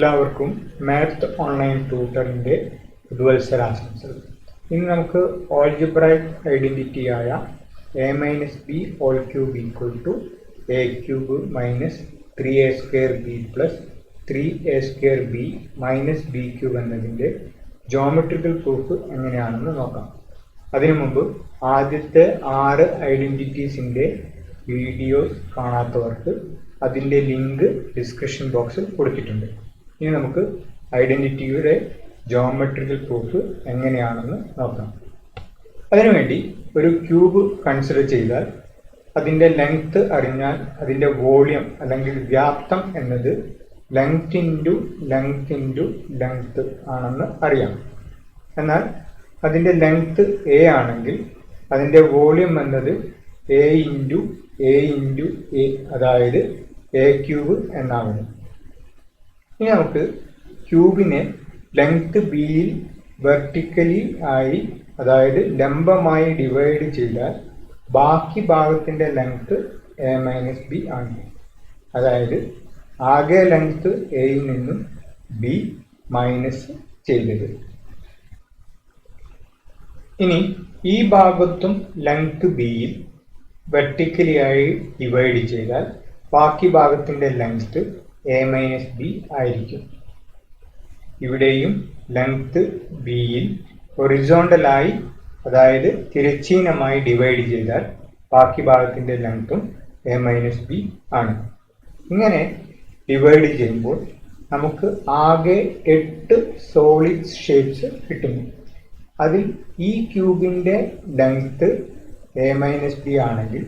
എല്ലാവർക്കും math online ട്യൂട്ടറിൻ്റെ പുതുവത്സരാശംസകൾ. ഇന്ന് നമുക്ക് ഓൾജിബ്രൈക് ഐഡൻറ്റിറ്റി ആയ a minus B whole cube equal to A cube minus 3a² B plus 3a² B minus B cube എന്നതിൻ്റെ geometrical proof എങ്ങനെയാണെന്ന് നോക്കാം. അതിനു മുമ്പ് ആദ്യത്തെ 6 ഐഡൻറ്റിറ്റീസിൻ്റെ വീഡിയോസ് കാണാത്തവർക്ക് അതിൻ്റെ ലിങ്ക് ഡിസ്ക്രിപ്ഷൻ ബോക്സിൽ കൊടുത്തിട്ടുണ്ട്. ഇനി നമുക്ക് ഐഡൻറ്റിറ്റിയുടെ ജോമെട്രിക്കൽ പ്രൂഫ് എങ്ങനെയാണെന്ന് നോക്കാം. അതിനുവേണ്ടി ഒരു ക്യൂബ് കൺസിഡർ ചെയ്താൽ അതിൻ്റെ ലെങ്ത് അറിഞ്ഞാൽ അതിൻ്റെ വോളിയം അല്ലെങ്കിൽ വ്യാപ്തം എന്നത് length into length into length ആണെന്ന് അറിയാം. എന്നാൽ അതിൻ്റെ ലെങ്ത് എ ആണെങ്കിൽ അതിൻ്റെ വോളിയം എന്നത് A into A into A, അതായത് എ ക്യൂബ് എന്നാകുന്നു. ഇനി നമുക്ക് ക്യൂബിനെ ലെങ്ത് ബിയിൽ വെർട്ടിക്കലി ആയി, അതായത് ലംബമായി ഡിവൈഡ് ചെയ്താൽ ബാക്കി ഭാഗത്തിൻ്റെ ലെങ്ത് എ മൈനസ് ബി ആണ്. അതായത് ആകെ ലെങ്ത് എയിൽ നിന്നും ബി മൈനസ് ചെയ്തത്. ഇനി ഈ ഭാഗത്തും ലെങ്ത് ബിയിൽ വെർട്ടിക്കലി ആയി ഡിവൈഡ് ചെയ്താൽ ബാക്കി ഭാഗത്തിൻ്റെ ലെങ്ത് എ മൈനസ് ബി ആയിരിക്കും. ഇവിടെയും ലെങ്ത് ബിയിൽ ഹൊറിസോണ്ടലായി, അതായത് തിരശ്ചീനമായി ഡിവൈഡ് ചെയ്താൽ ബാക്കി ഭാഗത്തിൻ്റെ ലെങ്ത്തും എ മൈനസ് ബി ആണ്. ഇങ്ങനെ ഡിവൈഡ് ചെയ്യുമ്പോൾ നമുക്ക് ആകെ 8 സോളിഡ് ഷേപ്സ് കിട്ടുന്നു. അതിൽ ഈ ക്യൂബിൻ്റെ ലെങ്ത് എ മൈനസ് ബി ആണെങ്കിൽ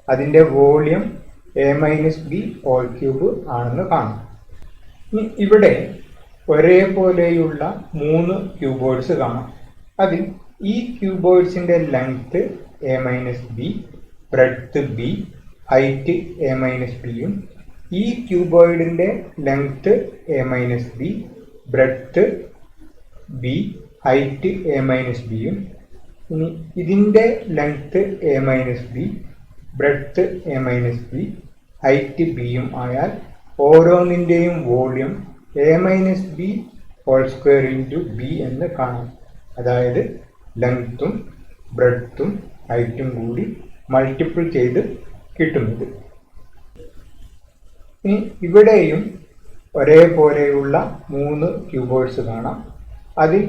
അതിൻ്റെ volume A minus B whole cube ആണെന്ന് കാണാം. ഇവിടെ ഒരേപോലെയുള്ള 3 ക്യൂബോയിഡ്സ് കാണാം. അതിൽ ഈ ക്യൂബോയിഡ്സിൻ്റെ length A minus B, breadth B, height A minus ബിയും, ഈ ക്യൂബോയിഡിൻ്റെ length A minus B, breadth B, height A minus ബിയും, ഇനി ഇതിൻ്റെ length A minus B, breadth A minus B, height ബിയും ആയാൽ ഓരോന്നിൻ്റെയും volume A minus B whole square into B എന്ന് കാണാം. അതായത് ലെങ്ത്തും ബ്രെഡ്ത്തും ഹൈറ്റും കൂടി മൾട്ടിപ്പിൾ ചെയ്ത് കിട്ടുന്നത്. ഇനി ഇവിടെയും ഒരേപോലെയുള്ള 3 ക്യൂബോയിഡ്സ് കാണാം. അതിൽ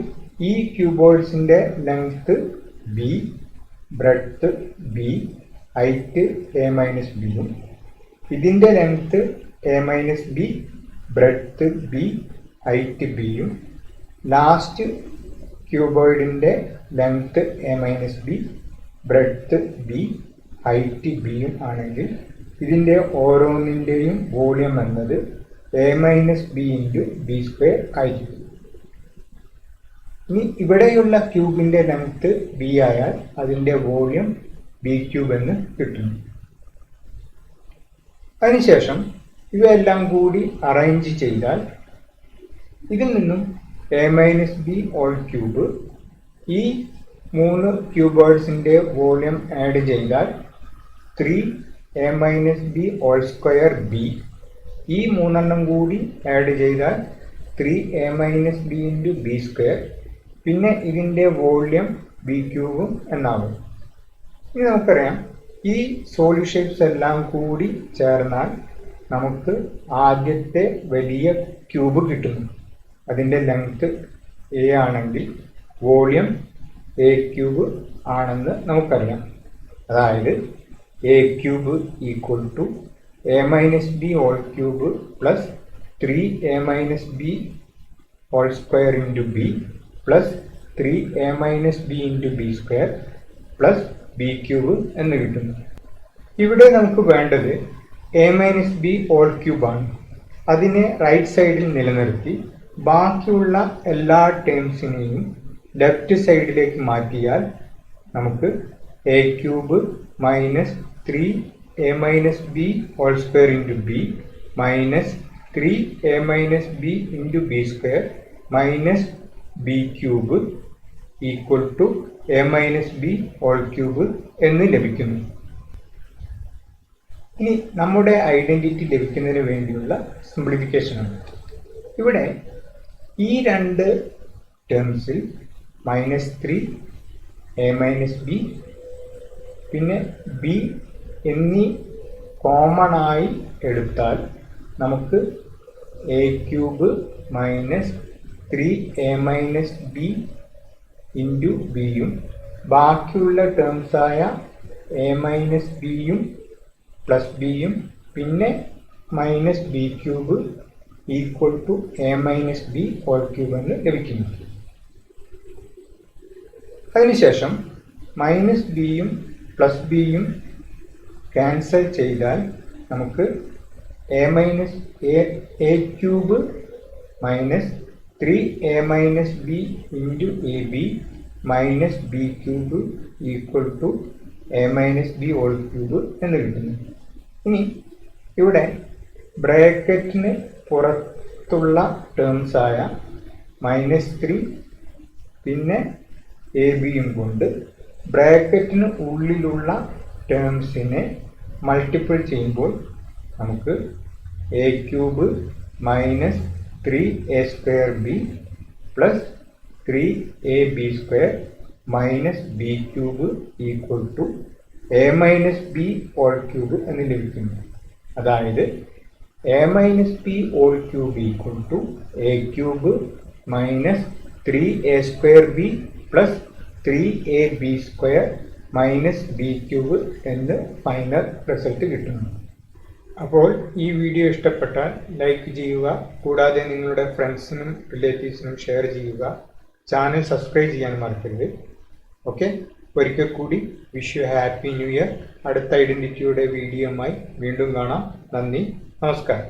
ഈ ക്യൂബോയിഡ്സിൻ്റെ length B, breadth B, height A minus ബിയും, ഇതിൻ്റെ length A minus B, breadth B, height ബിയും, ലാസ്റ്റ് ക്യൂബോയിഡിൻ്റെ length A minus B, breadth B, height ബിയും ആണെങ്കിൽ ഇതിൻ്റെ ഓരോന്നിൻ്റെയും വോളിയം എന്നത് A minus B into B square ആയിരിക്കും. ഇനി ഇവിടെയുള്ള ക്യൂബിൻ്റെ ലെങ്ത് ബി ആയാൽ അതിൻ്റെ വോളിയം ബി ക്യൂബ് എന്ന് കിട്ടുന്നു. അതിനുശേഷം ഇവയെല്ലാം കൂടി അറേഞ്ച് ചെയ്താൽ ഇതിൽ നിന്നും A minus B whole cube, ഈ 3 ക്യൂബോയിഡ്സിൻ്റെ വോളിയം ആഡ് ചെയ്താൽ 3 A minus B whole square B, ഈ 3 കൂടി ആഡ് ചെയ്താൽ 3 A minus B into B square, പിന്നെ ഇതിൻ്റെ വോളിയം ബി ക്യൂബും എന്നാകും. ഇനി നമുക്കറിയാം ഈ സോളിഡ് ഷേപ്സ് എല്ലാം കൂടി ചേർന്നാൽ നമുക്ക് ആദ്യത്തെ വലിയ ക്യൂബ് കിട്ടുന്നു. അതിൻ്റെ ലെങ്ത് എ ആണെങ്കിൽ വോളിയം എ ക്യൂബ് ആണെന്ന് നമുക്കറിയാം. അതായത് A cube equal to A minus B whole cube plus 3 A minus B whole square into B plus 3 A minus B into B square plus B cube എന്ന് കിട്ടുന്നു. ഇവിടെ നമുക്ക് വേണ്ടത് A minus B whole ക്യൂബാണ്. അതിനെ right സൈഡിൽ നിലനിർത്തി ബാക്കിയുള്ള എല്ലാ ടേംസിനെയും ലെഫ്റ്റ് സൈഡിലേക്ക് മാറ്റിയാൽ നമുക്ക് A cube minus 3 A minus B whole square into B minus 3 A minus B into B square minus B cube equal to A minus B whole cube എന്ന് ലഭിക്കുന്നു. ഇനി നമ്മുടെ ഐഡൻറ്റിറ്റി ലഭിക്കുന്നതിന് വേണ്ടിയുള്ള സിംപ്ലിഫിക്കേഷൻ ആണ്. ഇവിടെ ഈ രണ്ട് ടേംസിൽ -3 a - b പിന്നെ b എന്നീ കോമൺ ആയി എടുത്താൽ നമുക്ക് a³ - 3a - b ഇൻറ്റു ബിയും ബാക്കിയുള്ള ടേംസായ a - bയും പ്ലസ് ബിയും പിന്നെ -b³ equal to a - b whole cube എന്ന് ലഭിക്കുന്നു. അതിനുശേഷം -bയും പ്ലസ് ബിയും ക്യാൻസൽ ചെയ്താൽ നമുക്ക് a³ - 3a - b into ab minus b³ equal to a - b whole cube എന്ന് കിട്ടുന്നു. ഇനി ഇവിടെ ബ്രാക്കറ്റിന് പുറത്തുള്ള ടേംസായ -3 പിന്നെ എ ബിയും കൊണ്ട് ബ്രാക്കറ്റിന് ഉള്ളിലുള്ള ടേംസിനെ മൾട്ടിപ്പിൾ ചെയ്യുമ്പോൾ നമുക്ക് a³ - 3a² plus 3ab² b³ equal to a - b whole cube എന്ന് ലഭിക്കുന്നു. അതായത് a - b whole cube equal to a³ - 3a² plus 3ab² b³ എന്ന് ഫൈനൽ റിസൾട്ട് കിട്ടുന്നു. അപ്പോൾ ഈ വീഡിയോ ഇഷ്ടപ്പെട്ടാൽ ലൈക്ക് ചെയ്യുക, കൂടാതെ നിങ്ങളുടെ ഫ്രണ്ട്സിനും റിലേറ്റീവ്സിനും ഷെയർ ചെയ്യുക. ചാനൽ സബ്സ്ക്രൈബ് ചെയ്യാൻ മറക്കരുത്. ഓക്കെ, ഒരിക്കൽ കൂടി wish you happy new year. അടുത്ത ഐഡന്റിറ്റിയുടെ വീഡിയോയുമായി വീണ്ടും കാണാം. നന്ദി, നമസ്കാരം.